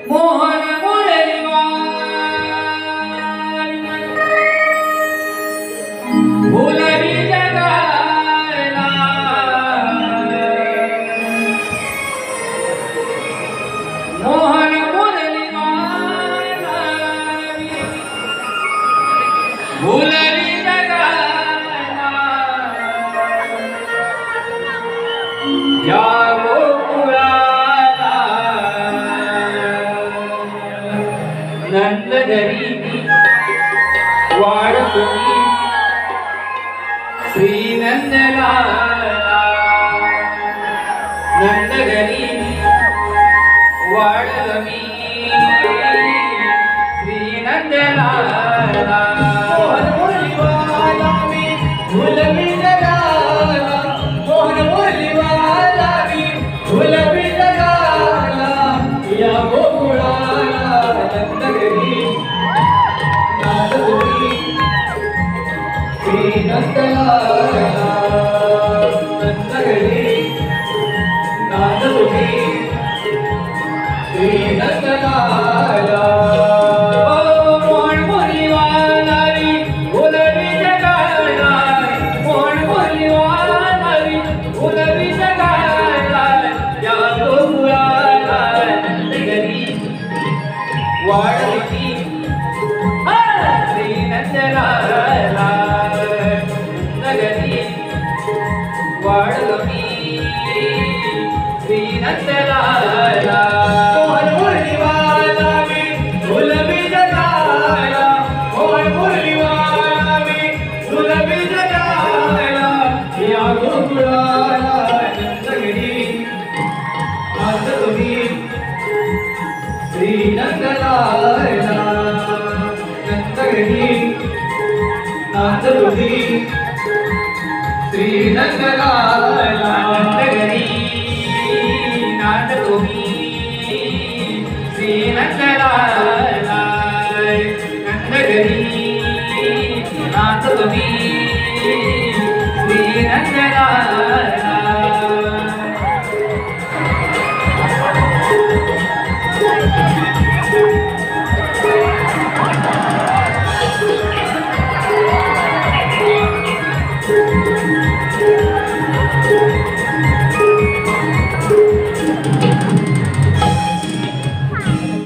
मोहन मुरलीवाल भुलवी जगाला मोहन मुरलीवाल भुलवी जगाला या गोकुळाला नंदघरी वाढतुनी श्री नंदलाला नंदघरी वाढतुनी श्री नंदलाला मोहन मुरलीवाला भुलवी जगाला मोहन मुरलीवाला भुलवी जगाला या गोकुळाला नंदघरी नाचतुनी श्री नंदलाला नंदघरी नाचतुनी श्री नंदलाला मोहन मुरलीवाला भुलवी जगाला मोहन मुरलीवाला भुलवी जगाला या गोकुळाला नंदघरी वाढतुनी श्री नंदलाला नगरी वाढतुनी श्री नंदलाला मोहन मुरलीवाला भुलवी जगाला मोहन मुरलीवाला भुलवी जगाला या गोकुळाला नंदघरी नाचतुनी श्री नंदलाला नंदघरी नाचतुनी श्री नंदलाला नंदघरी नाचतुनी श्री नंदलाला नंदघरी नाचतुनी